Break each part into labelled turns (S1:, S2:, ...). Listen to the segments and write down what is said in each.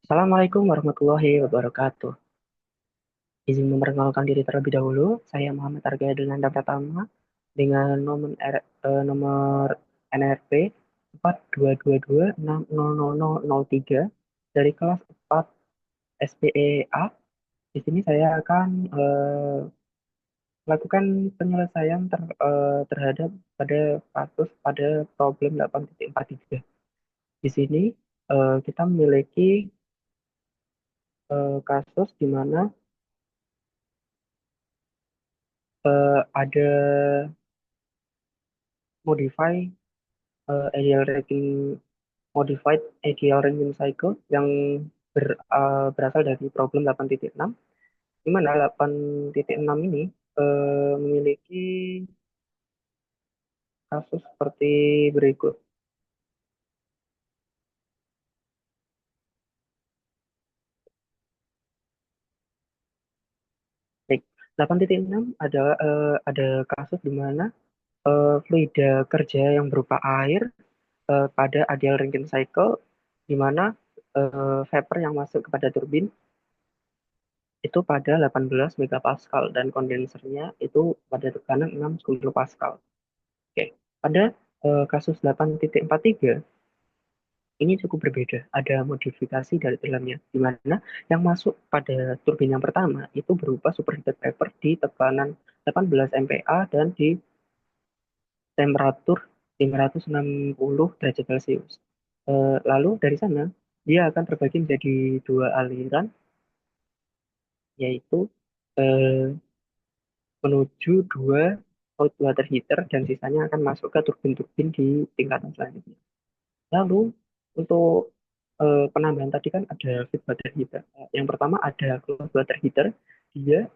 S1: Assalamualaikum warahmatullahi wabarakatuh. Izin memperkenalkan diri terlebih dahulu. Saya Muhammad Arga dengan daftar pertama dengan nomor NRP 4222600003 dari kelas 4 SPEA. Di sini saya akan melakukan penyelesaian terhadap pada kasus pada problem 8.43. Di sini kita memiliki kasus di mana ada modify ideal ranking modified ideal ranking cycle yang berasal dari problem 8.6, di mana 8.6 ini memiliki kasus seperti berikut. Baik, 8.6 ada kasus di mana fluida kerja yang berupa air pada ideal ranking cycle, di mana vapor yang masuk kepada turbin itu pada 18 megapascal dan kondensernya itu pada tekanan 6 pascal. Oke, pada kasus 8.43 ini cukup berbeda. Ada modifikasi dari dalamnya, di mana yang masuk pada turbin yang pertama itu berupa superheated vapor di tekanan 18 MPa dan di temperatur 560 derajat Celcius. Lalu dari sana dia akan terbagi menjadi dua aliran, yaitu eh, menuju dua hot water heater dan sisanya akan masuk ke turbin-turbin di tingkatan selanjutnya. Lalu untuk penambahan tadi kan ada feed water heater. Yang pertama ada closed water heater, dia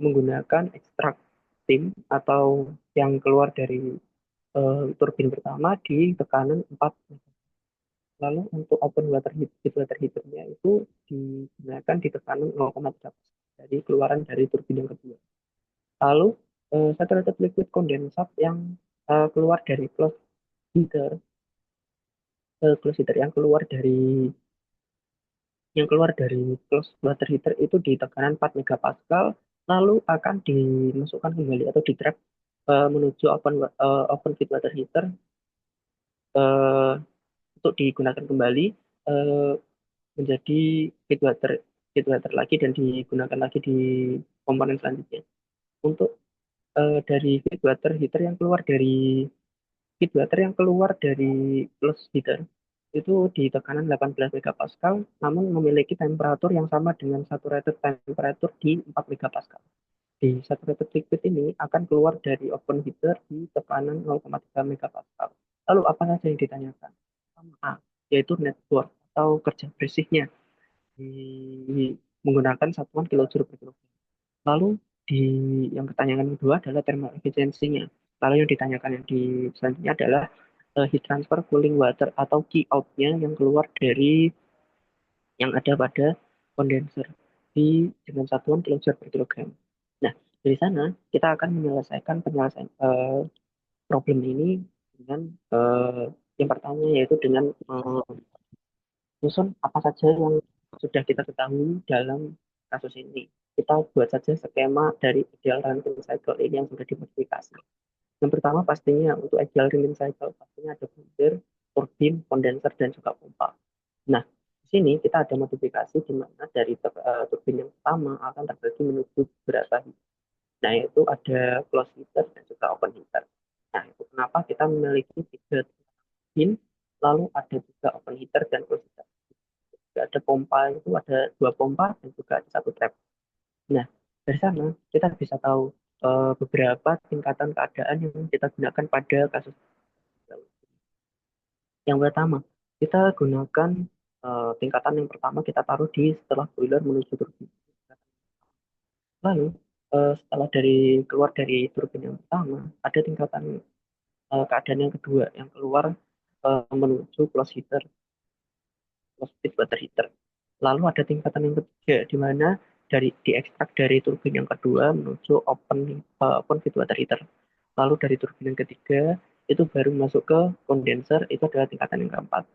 S1: menggunakan ekstrak steam atau yang keluar dari turbin pertama di tekanan 4. Lalu untuk open water feed water heaternya itu digunakan di tekanan 0,3 dari keluaran dari turbin yang kedua. Lalu saturated liquid condensat yang keluar dari heater, closed heater yang keluar dari closed water heater itu di tekanan 4 megapascal, lalu akan dimasukkan kembali atau di trap menuju open feed water heater eh, untuk digunakan kembali eh, menjadi feed water lagi dan digunakan lagi di komponen selanjutnya. Untuk dari feed water yang keluar dari closed heater itu di tekanan 18 megapascal, namun memiliki temperatur yang sama dengan saturated temperature di 4 megapascal. Di saturated liquid ini akan keluar dari open heater di tekanan 0,3 megapascal. Lalu apa saja yang ditanyakan? Pertama, yaitu network atau kerja bersihnya menggunakan satuan kilojoule per kilogram. Lalu di yang pertanyaan kedua adalah thermal efisiensinya. Lalu yang ditanyakan yang di selanjutnya adalah heat transfer cooling water atau Q out-nya yang keluar dari yang ada pada kondenser dengan satuan kilojoule per kilogram. Nah, dari sana kita akan menyelesaikan penyelesaian problem ini dengan yang pertama yaitu dengan menyusun apa saja yang sudah kita ketahui dalam kasus ini. Kita buat saja skema dari ideal running cycle ini yang sudah dimodifikasi. Yang pertama pastinya untuk ideal running cycle pastinya ada boiler, turbin, kondenser, dan juga pompa. Nah, di sini kita ada modifikasi di mana dari turbin yang pertama akan terbagi menuju beberapa heater. Nah, itu ada closed heater dan juga open heater. Nah, itu kenapa kita memiliki tiga turbin, lalu ada juga open heater dan closed heater. Juga ada pompa, itu ada dua pompa dan juga ada satu trap. Nah, dari sana kita bisa tahu beberapa tingkatan keadaan yang kita gunakan pada kasus. Yang pertama, kita gunakan tingkatan yang pertama kita taruh di setelah boiler menuju turbin. Lalu setelah keluar dari turbin yang pertama, ada tingkatan keadaan yang kedua yang keluar menuju closed feed water heater. Lalu ada tingkatan yang ketiga di mana diekstrak dari turbin yang kedua menuju open feed water heater. Lalu dari turbin yang ketiga itu baru masuk ke kondenser, itu adalah tingkatan yang keempat.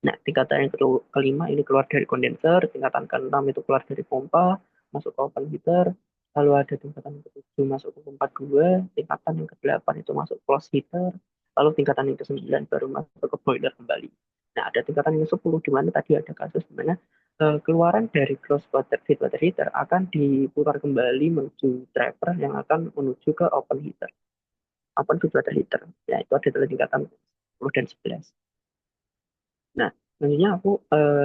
S1: Nah, tingkatan yang kelima ini keluar dari kondenser, tingkatan keenam itu keluar dari pompa, masuk ke open heater, lalu ada tingkatan yang ketujuh masuk ke pompa dua, tingkatan yang kedelapan itu masuk close heater, lalu tingkatan yang kesembilan baru masuk ke boiler kembali. Nah, ada tingkatan yang sepuluh di mana tadi ada kasus di mana keluaran dari close water feed water heater akan diputar kembali menuju driver yang akan menuju ke open heater, open feed water heater. Ya, itu ada dalam tingkatan 10 dan 11. Nah, selanjutnya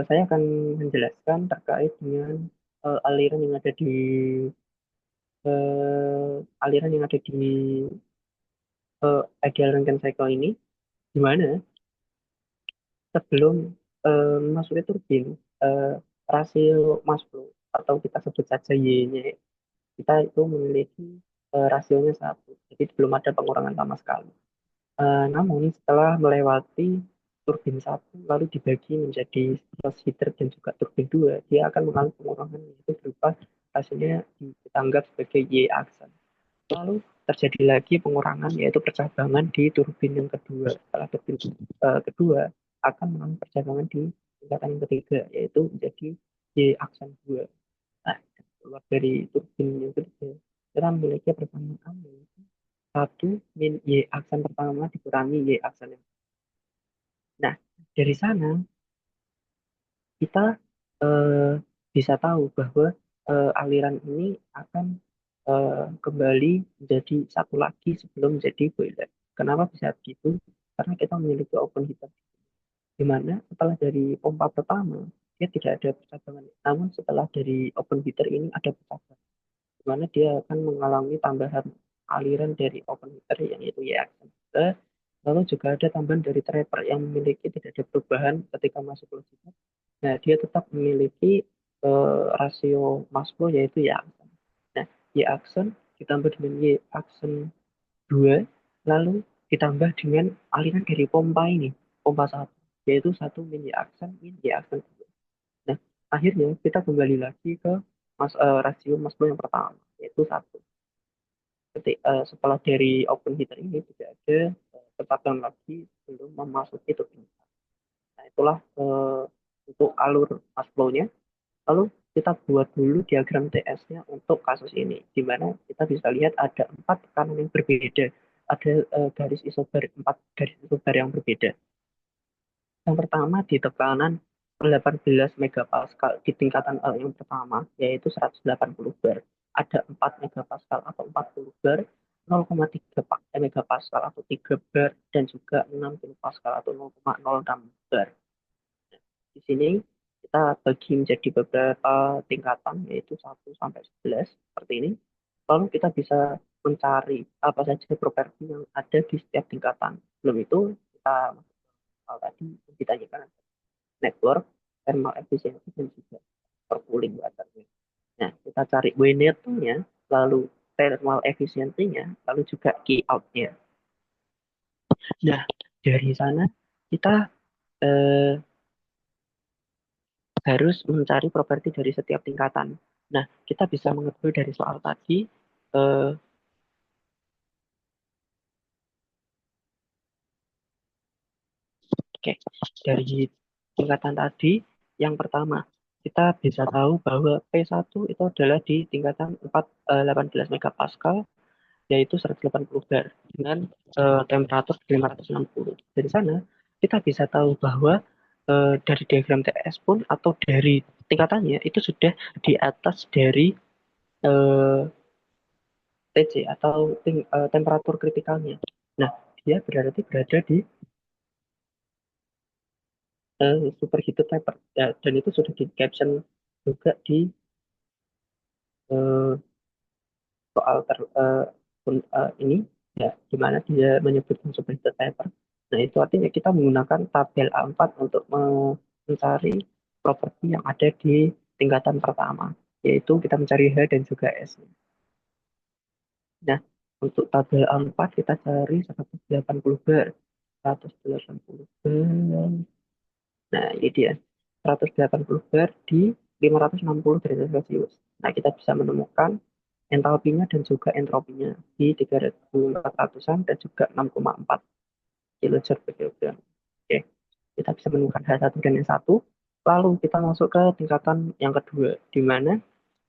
S1: saya akan menjelaskan terkait dengan aliran yang ada di aliran yang ada di ideal Rankine cycle ini, di mana sebelum masuknya turbin, eh, rasio mass flow atau kita sebut saja Y-nya, kita itu memiliki rasionya satu, jadi belum ada pengurangan sama sekali. Namun setelah melewati turbin satu lalu dibagi menjadi plus heater dan juga turbin dua, dia akan mengalami pengurangan yaitu berupa hasilnya kita anggap sebagai Y aksen. Lalu terjadi lagi pengurangan yaitu percabangan di turbin yang kedua. Setelah turbin kedua akan mengalami percabangan di tingkatan yang ketiga yaitu menjadi Y aksen dua. Nah, keluar dari turbin yang ketiga kita memiliki persamaan yaitu satu min Y aksen pertama dikurangi Y aksen yang. Nah, dari sana kita eh, bisa tahu bahwa aliran ini akan kembali menjadi satu lagi sebelum menjadi boiler. Kenapa bisa begitu? Karena kita memiliki open heater, di mana setelah dari pompa pertama, dia tidak ada percabangan. Namun setelah dari open heater ini ada percabangan, di mana dia akan mengalami tambahan aliran dari open heater yang itu YX. Lalu juga ada tambahan dari trapper yang memiliki tidak ada perubahan ketika masuk ke logika. Nah, dia tetap memiliki rasio mass flow yaitu Y aksen. Nah, Y aksen ditambah dengan Y aksen 2, lalu ditambah dengan aliran dari pompa ini, pompa satu, yaitu satu min Y aksen min Y aksen 2. Nah, akhirnya kita kembali lagi ke rasio mass flow yang pertama, yaitu satu. Setelah dari open heater ini tidak ada percaturan lagi belum memasuki turbin. Nah, itulah untuk alur mass flow-nya. Lalu kita buat dulu diagram TS-nya untuk kasus ini, di mana kita bisa lihat ada empat tekanan yang berbeda, ada garis isobar, empat garis isobar yang berbeda. Yang pertama di tekanan 18 megapascal di tingkatan L yang pertama, yaitu 180 bar. Ada 4 megapascal atau 40 bar, 0,3 megapascal atau 3 bar, dan juga 6 kilopascal atau 0,06 bar. Di sini kita bagi menjadi beberapa tingkatan, yaitu 1 sampai 11, seperti ini. Lalu kita bisa mencari apa saja properti yang ada di setiap tingkatan. Sebelum itu, kita tadi ditanyakan network, thermal efficiency, dan juga percooling waternya. Nah, kita cari WNET-nya, lalu thermal efficiency-nya, lalu juga key out-nya. Nah, dari sana kita eh, harus mencari properti dari setiap tingkatan. Nah, kita bisa mengetahui dari soal tadi, eh, oke, dari tingkatan tadi, yang pertama, kita bisa tahu bahwa P1 itu adalah di tingkatan 18 megapascal, yaitu 180 bar, dengan temperatur 560. Dari sana, kita bisa tahu bahwa dari diagram TS pun, atau dari tingkatannya, itu sudah di atas dari eh, TC atau temperatur kritikalnya. Nah, dia berarti berada di superheated temper. Ya, dan itu sudah di caption juga di eh, soal ini, ya, di mana dia menyebutkan superheated temper. Nah, itu artinya kita menggunakan tabel A4 untuk mencari properti yang ada di tingkatan pertama, yaitu kita mencari H dan juga S. Nah, untuk tabel A4 kita cari 180 bar. 180 bar. Nah, ini dia. 180 bar di 560 derajat Celcius. Nah, kita bisa menemukan entalpinya dan juga entropinya di 3.400-an dan juga 6,4 kilojoule per kilogram. Oke. kita bisa menemukan H1 dan H1. Lalu kita masuk ke tingkatan yang kedua, di mana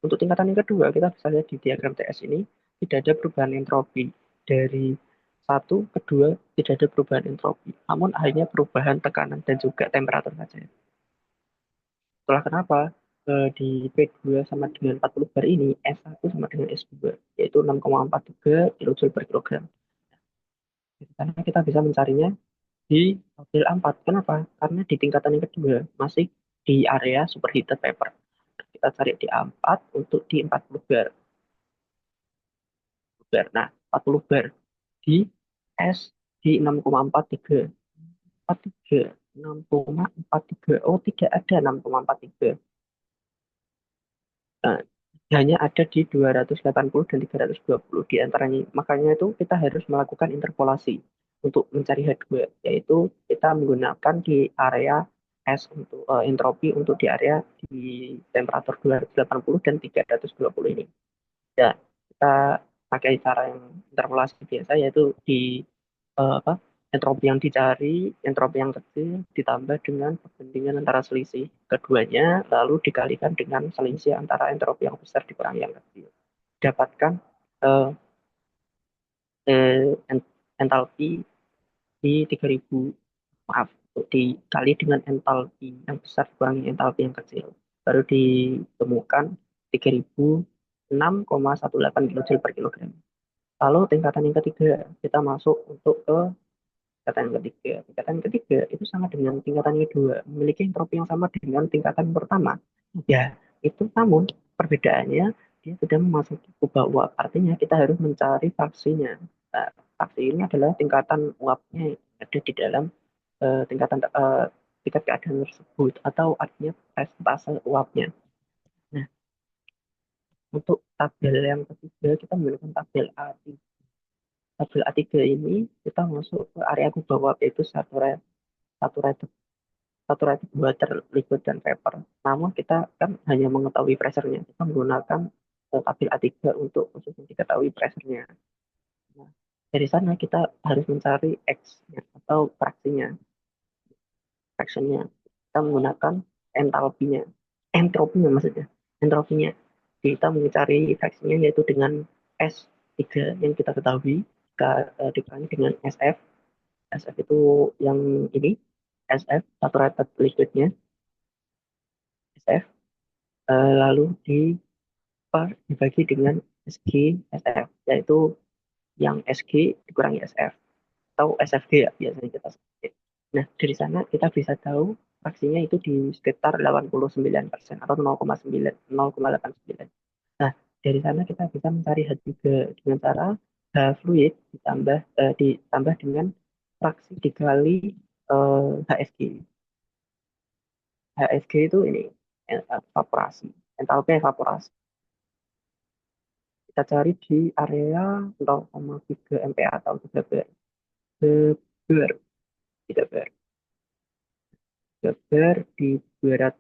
S1: untuk tingkatan yang kedua kita bisa lihat di diagram TS ini tidak ada perubahan entropi dari satu ke dua, tidak ada perubahan entropi, namun hanya perubahan tekanan dan juga temperatur saja. Itulah kenapa di P2 sama dengan 40 bar ini S1 sama dengan S2 yaitu 6,43 kilojoule per kilogram. Karena kita bisa mencarinya di tabel A4. Kenapa? Karena di tingkatan yang kedua masih di area superheated vapor. Kita cari di A4 untuk di 40 bar. Nah, 40 bar di S di 6,43. 43, 6,43. Oh, tidak ada 6,43. Nah, hanya ada di 280 dan 320 di antaranya. Makanya itu kita harus melakukan interpolasi untuk mencari H2, yaitu kita menggunakan di area S untuk entropi untuk di area di temperatur 280 dan 320 ini. Ya, kita pakai cara yang interpolasi biasa yaitu di apa entropi yang dicari, entropi yang kecil ditambah dengan perbandingan antara selisih keduanya, lalu dikalikan dengan selisih antara entropi yang besar dikurangi yang kecil. Dapatkan eh, entalpi di 3000, maaf, dikali dengan entalpi yang besar dikurangi entalpi yang kecil. Baru ditemukan 3006,18 kilojoule per kilogram. Lalu tingkatan yang ketiga, kita masuk untuk ke tingkatan yang ketiga. Tingkatan yang ketiga itu sama dengan tingkatan yang kedua, memiliki entropi yang sama dengan tingkatan yang pertama. Ya, itu namun perbedaannya dia sudah memasuki kubah uap. Artinya kita harus mencari fraksinya. Nah, fraksi ini adalah tingkatan uapnya yang ada di dalam tingkat keadaan tersebut atau artinya presentase uapnya. Nah, untuk tabel yang ketiga kita menggunakan tabel A3. Tabel A3 ini kita masuk ke area kubah uap yaitu saturated saturated water, liquid, dan vapor. Namun kita kan hanya mengetahui pressure-nya. Kita menggunakan tabel A3 untuk khusus diketahui pressure-nya. Nah, dari sana kita harus mencari X-nya atau fraksinya, fraction-nya. Kita menggunakan entalpinya, entropinya maksudnya, entropinya. Kita mencari fraksinya yaitu dengan S3 yang kita ketahui, kita dikurangi dengan SF. SF itu yang ini, SF, saturated liquid-nya, SF. Lalu dibagi dengan SG SF, yaitu yang SG dikurangi SF atau SFG ya biasanya kita sebut. Nah, dari sana kita bisa tahu fraksinya itu di sekitar 89% atau 0,9, 0,89. Nah, dari sana kita bisa mencari H3 dengan cara fluid ditambah dengan fraksi dikali HSG. HSG itu ini evaporasi, entalpi evaporasi. Kita cari di area 0,3 MPa atau 3 bar. Bar, 3 bar. 3 bar di 200,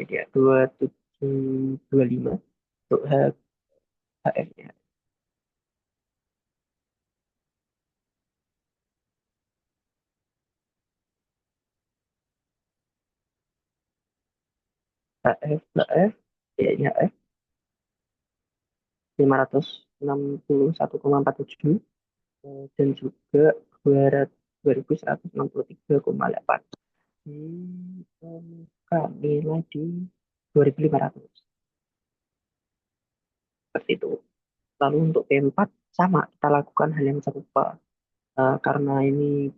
S1: ya, 2725 untuk HF-nya. HF, ya, ini HF 561,47 dan juga 2163,8. Ditemukan nilai di 2500. Seperti itu. Lalu untuk P4 sama, kita lakukan hal yang serupa. Karena ini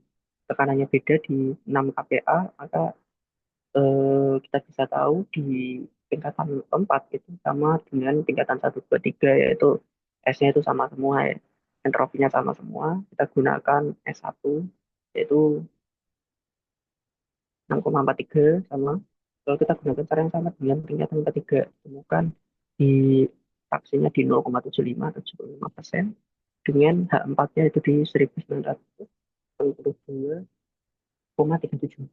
S1: tekanannya beda di 6 kPa, maka kita bisa tahu di tingkatan keempat itu sama dengan tingkatan 1, 2, 3, yaitu S-nya itu sama semua ya. Entropinya sama semua, kita gunakan S1, yaitu 6,43 sama. Kalau kita gunakan cara yang sama dengan tingkatan ketiga, temukan di fraksinya di 0,75, 75%, dengan H4-nya itu di 1932,37.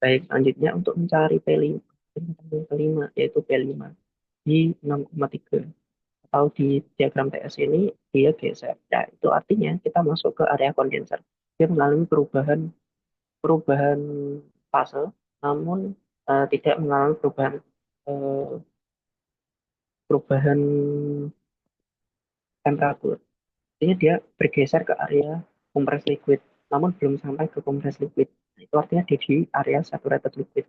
S1: Baik, selanjutnya untuk mencari P5, yang kelima yaitu P5 di 6,3 tahu di diagram TS ini dia geser. Nah, itu artinya kita masuk ke area kondenser. Dia mengalami perubahan perubahan fase, namun tidak mengalami eh, perubahan temperatur. Artinya dia bergeser ke area kompres liquid, namun belum sampai ke kompres liquid. Nah, itu artinya di area saturated liquid.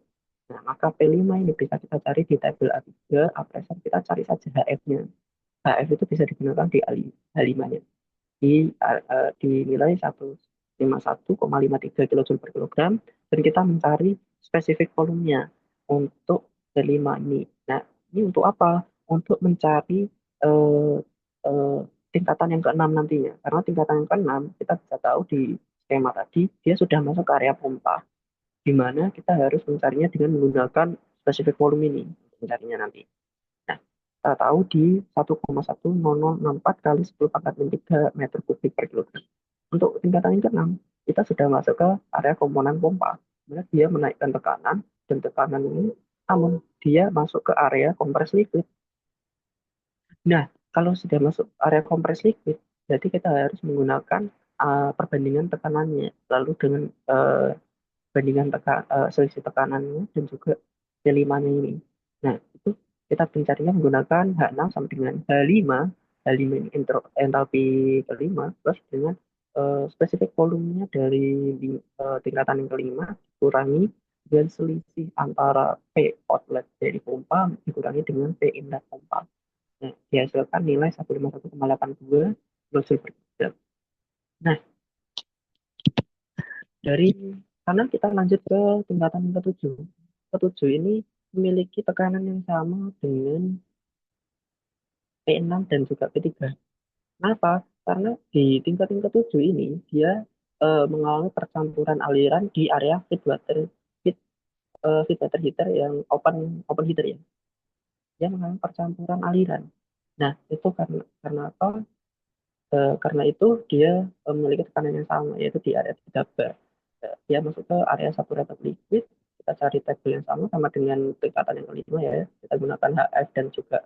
S1: Nah, maka P5 ini bisa kita cari di tabel A3, A-pressure kita cari saja HF-nya. HF itu bisa digunakan di H5-nya. Dinilai 151,53 kilojoule per kilogram dan kita mencari spesifik volumenya untuk P5 ini. Nah, ini untuk apa? Untuk mencari eh, eh, tingkatan yang keenam nantinya. Karena tingkatan yang keenam kita bisa tahu di skema tadi dia sudah masuk ke area pompa, di mana kita harus mencarinya dengan menggunakan spesifik volume ini untuk mencarinya nanti. Nah, kita tahu di 1,10064 kali 10 pangkat min 3 meter kubik per kilogram. Untuk tingkatan yang keenam, kita sudah masuk ke area komponen pompa. Mana dia menaikkan tekanan, dan tekanan ini, namun dia masuk ke area kompres liquid. Nah, kalau sudah masuk area kompres liquid, berarti kita harus menggunakan perbandingan tekanannya. Lalu dengan bandingan selisih tekanannya dan juga P5-nya ini. Nah, itu kita pencarinya menggunakan H6 sama dengan H5. H5 ini entalpi kelima plus dengan spesifik volumenya dari tingkatan yang kelima dikurangi dan selisih antara P outlet dari pompa dikurangi dengan P inlet pompa. Nah, dihasilkan nilai 151,82 kilojoule per jam. Nah, dari sana kita lanjut ke tingkatan yang ketujuh. Ketujuh ini memiliki tekanan yang sama dengan P6 dan juga P3. Kenapa? Karena di tingkat yang ketujuh ini dia mengalami percampuran aliran di area feed, feed water heater yang open open heater ya. Dia mengalami percampuran aliran. Nah, itu karena apa? Karena itu dia memiliki tekanan yang sama yaitu di area 3 bar. Dia masuk ke area saturated liquid. Kita cari tabel yang sama dengan tingkatan yang kelima ya. Kita gunakan HF dan juga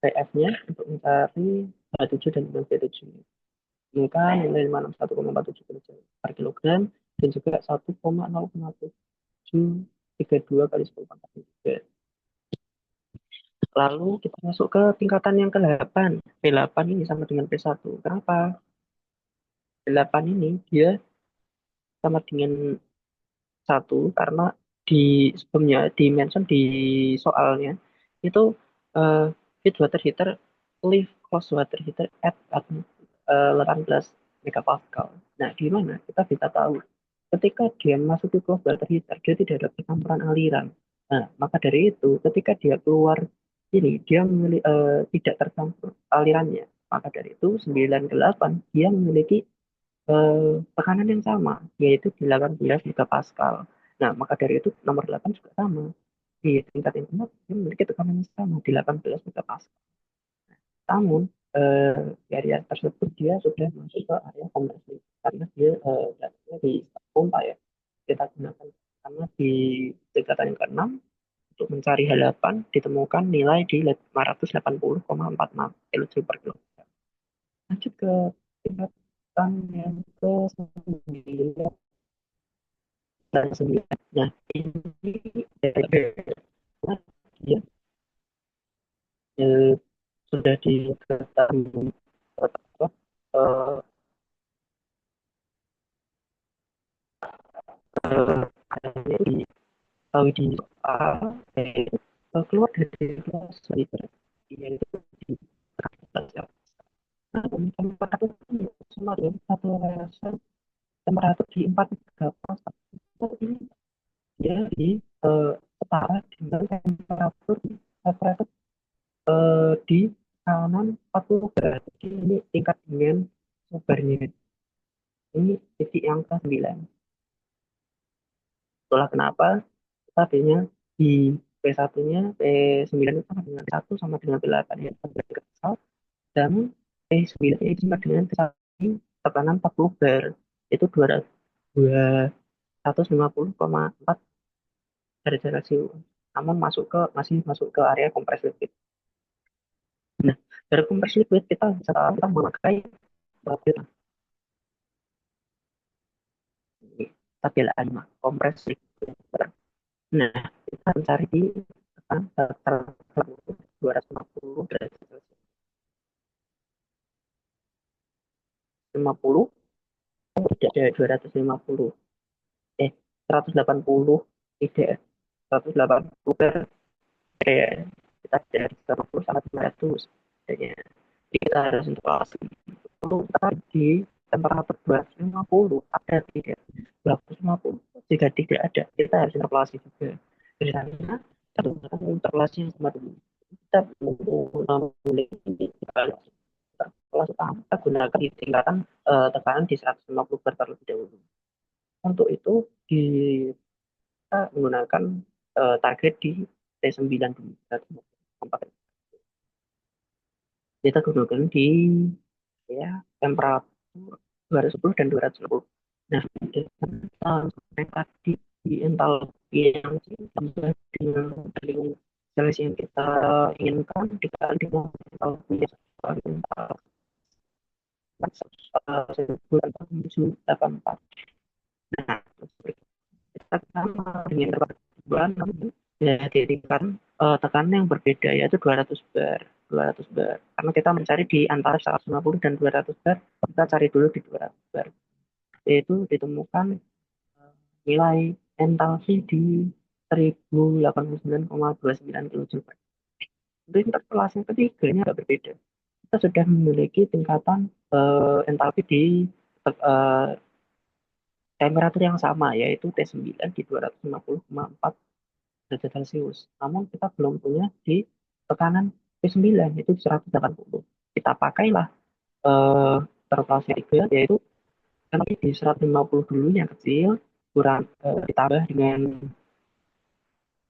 S1: PF-nya untuk mencari H7 dan juga V7. Maka nilai 561,47 per kilogram dan juga 1,0,732 kali 10 pangkat 3. Lalu kita masuk ke tingkatan yang ke-8. P8 ini sama dengan P1. Kenapa? P8 ini dia sama dengan satu karena di sebelumnya di mention di soalnya itu uh, feed water heater live close water heater at 18 megapascal. Nah, di mana kita bisa tahu ketika dia masuk ke close water heater dia tidak ada percampuran aliran. Nah, maka dari itu ketika dia keluar ini dia tidak tercampur alirannya. Maka dari itu 98 dia memiliki tekanan yang sama, yaitu 18 Pascal. Nah, maka dari itu nomor 8 juga sama. Di tingkat internet, dia memiliki tekanan yang sama, 18 Pascal. Namun, di area tersebut dia sudah masuk ke area konversi. Karena dia berada di pompa ya. Kita gunakan karena di tingkatan yang ke-6, untuk mencari H8 ditemukan nilai di 580,46 kJ per kilogram. Lanjut ke tingkatan yang ke-9 dan 9. Nah, ini dari ya, eh, sudah diketahui apa, eh, adanya di yaitu keluar dari kelas liter yaitu di temperatur. Nah, temperatur itu sama dengan satu rasa temperatur di 4 derajat ini dia setara dengan temperatur di kanan 40 derajat. Jadi ini tingkat dingin sumbernya. Ini titik yang ke-9. Itulah kenapa tadinya di P1-nya, P9 itu sama dengan 1 sama dengan 8 ya. Dan P9 itu sama dengan tekanan 40 bar. Itu 250,4 derajat Celcius. Namun masih masuk ke area kompres liquid. Nah, dari kompresi liquid kita memakai tabel tabel A5 kompresi liquid. Nah, kita mencari di tekanan 250 derajat Celcius. 50 tidak ada 250 180 tidak 180 per kita dari 150 sampai 200 adanya. Jadi kita harus interpolasi itu tadi temperatur 250 ada tidak 250 jika tidak ada kita harus interpolasi juga dari sana kita menggunakan interpolasi yang sama dulu kita memulai interpolasi utama kita gunakan di tingkatan tekanan di 150 bar terlebih dahulu untuk itu kita menggunakan target di T9 dulu kita gunakan di ya temperatur 210 dan 210. Nah, yang tadi di entalpi yang ditambah dengan dengan selisih yang kita inginkan dikali dengan entalpi yang 1.884. Nah, kita sama dengan perbulan ya diberikan tekanan yang berbeda yaitu 200 bar. 200 bar. Karena kita mencari di antara 150 dan 200 bar, kita cari dulu di 200 bar. Yaitu ditemukan nilai entalpi di 1089,29 kilojoule per. Untuk interpolasi yang ketiganya agak berbeda. Kita sudah memiliki tingkatan entalpi di uh, temperatur yang sama yaitu T9 di 250,4 derajat Celcius. Namun kita belum punya di tekanan T9 itu 180. Kita pakailah interpolasi 3 yaitu nanti di 150 dulu yang kecil kurang ditambah dengan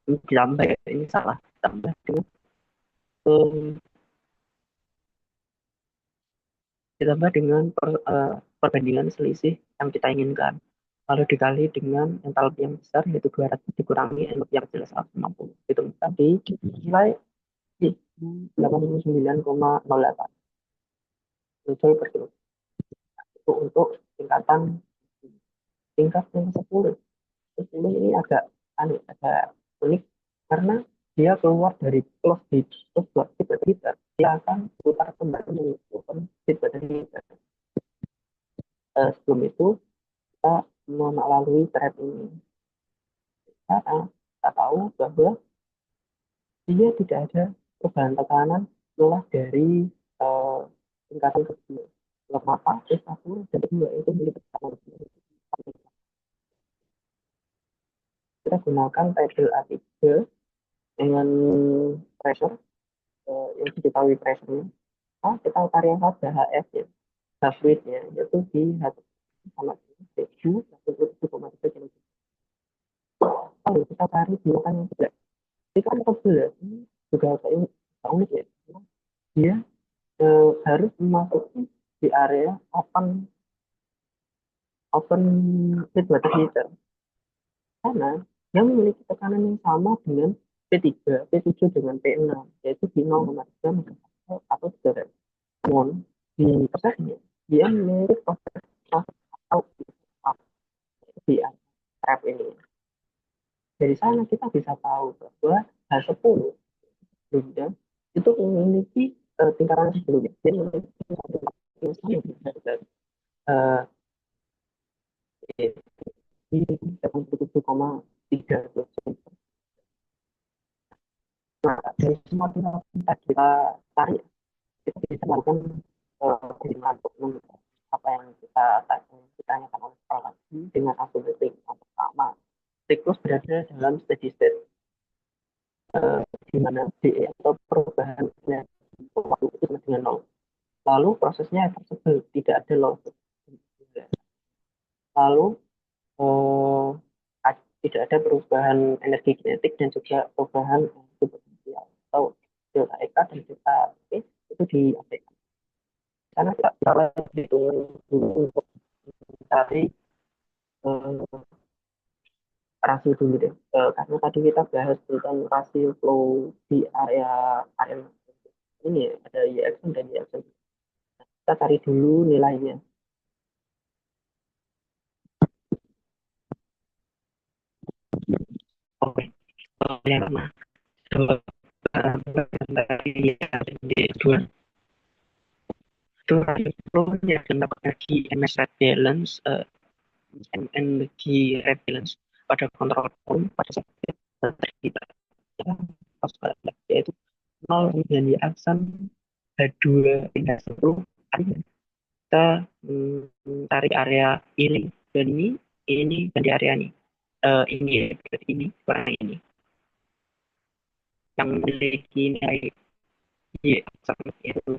S1: ditambah ya, ini salah ditambah dengan um, ditambah dengan perbandingan selisih yang kita inginkan lalu dikali dengan entalpi yang besar yaitu 200 dikurangi entalpi yang kecil 150 ditemukan di nilai 89,08 joule per kilo itu untuk tingkatan tingkat yang 10. 10 ini agak unik karena dia keluar dari close heat terus buat heater dia akan putar kembali menggunakan heat battery heater. Sebelum itu kita melalui thread ini karena kita tahu bahwa dia tidak ada perubahan tekanan setelah dari uh, tingkatan kedua. Kenapa? S1 dan kedua itu milik tekanan. Kita gunakan tabel A3 dengan pressure yang diketahui pressure-nya. Kita cari yang saja HF ya, H fluidnya yaitu di H sama dengan 1,3 kg. Lalu kita cari bilangan yang sebelah. Jadi kan sebelah ini juga kayak unik ya. Dia harus memasuki di area open open heat water heater karena yang memiliki tekanan yang sama dengan P3, P7 dengan P6 yaitu di 0,3 megapascal atau derajat. Namun di prosesnya dia memiliki proses atau di trap ini. Dari sana kita bisa tahu bahwa H10 sebelumnya itu memiliki tingkatan sebelumnya. Dia memiliki tingkatan yang sama dengan di 87,3. Nah, dari semua tingkatan kita cari, kita bisa melakukan untuk apa yang kita tanyakan oleh sekolah dengan algoritma yang pertama. Siklus berada dalam steady state di mana D atau perubahan waktu itu sama dengan nol. Lalu prosesnya tersebut tidak ada loss. Lalu tidak ada perubahan energi kinetik dan juga perubahan energi potensial atau delta EK dan delta P itu diabaikan. Karena kita kalau dihitung untuk mencari eh, rasio dulu deh. Karena tadi kita bahas tentang rasio flow di area area ini ya, ada Y aksen dan Y aksen. Kita cari dulu nilainya. Oke, yang pertama, coba dari Y aksen D2 itu itu yang mendapatkan key MS red balance, MN key red balance pada kontrol room pada saat kita pas yaitu 0 dan Y aksen H2 pindah 10. Kita tarik area ini dan di area ini ya, berarti ini kurang ini yang memiliki nilai Y sama itu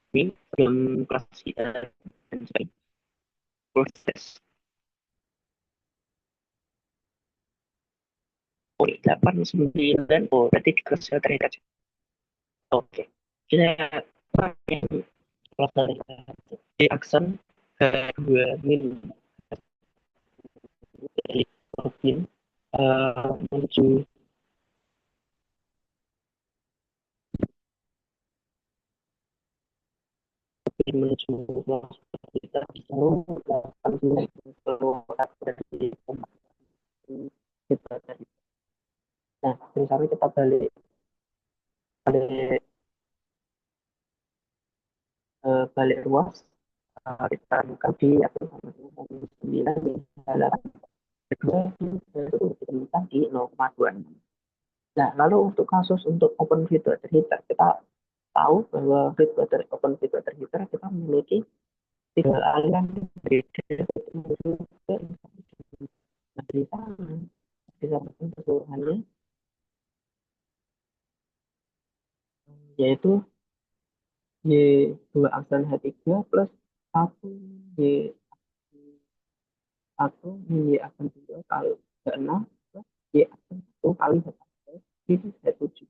S1: ini belum kelas dan sebagainya proses. Oh, 8 9, oh berarti di kelas terdekat. Oke, kita yang kelas dari di aksen kedua min dari Robin menuju menuju kita baru keluar dari kita tadi. Nah, misalnya kita balik balik balik ruas, kita buka di atau 9 misalnya kedua itu ditemukan di 0,26. Nah, lalu untuk kasus untuk open feed water heater, kita tahu bahwa feed water open feed water heater kita memiliki tiga aliran berbeda dari sana. Bisa keseluruhannya yaitu Y2 aksen H3 plus 1 Y1 Y aksen 2 kali H6 plus Y aksen 1 kali H1 itu H7.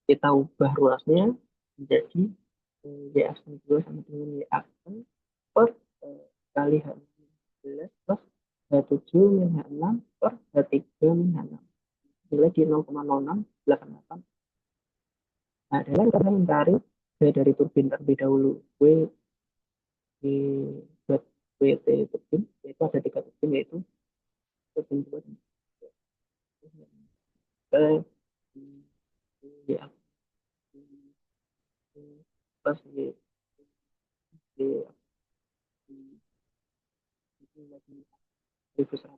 S1: Kita ubah ruasnya menjadi Y aksen 2 sama dengan Y aksen per kali H16 plus H7 min H6 per H3 min H6. Nilai di 0,0688. Nah, dalam kita mencari W dari turbin terlebih dahulu. Di buat WT turbin, yaitu ada tiga turbin, yaitu turbin 2 dan tiga. Ya, plus di 1100 kilogram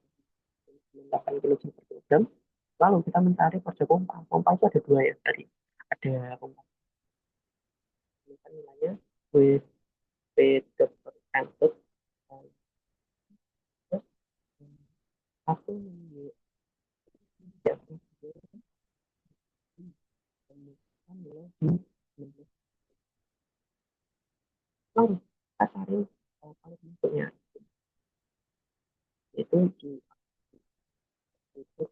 S1: per kilogram. Lalu kita mencari kerja pompa. Pompa itu ada dua ya tadi. Ada pompa nilainya WP per output satu lalu kita cari kalau bentuknya itu di itu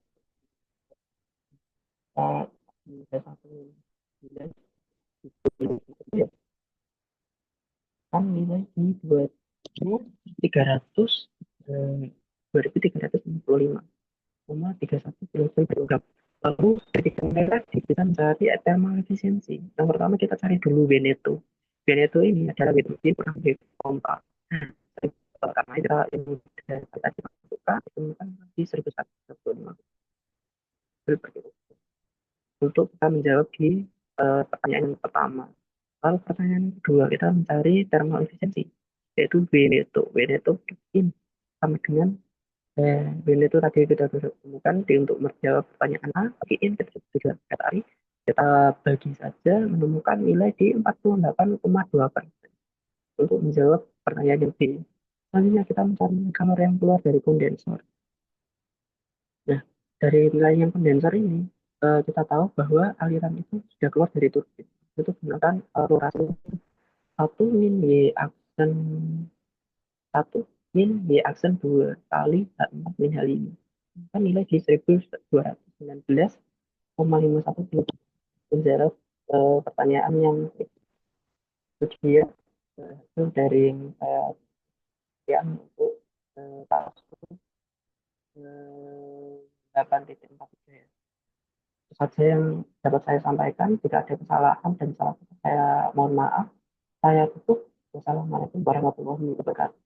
S1: kita satu nilai itu ya kan nilai di 2300 eh, 2365,31 kilogram. Lalu ketika mereka kita mencari thermal efisiensi. Yang pertama kita cari dulu Veneto. Veneto ini adalah mesin penghasil pompa. Karena kita yang kita masukkan itu kan di 1165 per kilo. Untuk kita menjawab di pertanyaan yang pertama. Lalu pertanyaan yang kedua kita mencari thermal efisiensi yaitu Veneto. Veneto ini sama dengan Veneto tadi kita temukan di untuk menjawab pertanyaan A, bagi in kita juga tadi kita bagi saja menemukan nilai di 48,2% untuk menjawab pertanyaan yang B. Selanjutnya kita mencari kamar yang keluar dari kondensor. Nah, dari nilai yang kondensor ini, kita tahu bahwa aliran itu sudah keluar dari turbin. Itu menggunakan rotasi 1 min Y aksen 1 min Y aksen 2 kali H4 min H5. Kan nilai di 1219,51 kilo. Menjawab pertanyaan yang kedua itu dari yang untuk kasus 8,43 ya. Itu saja yang dapat saya sampaikan. Jika ada kesalahan dan salah kata saya mohon maaf. Saya tutup. Wassalamualaikum warahmatullahi wabarakatuh.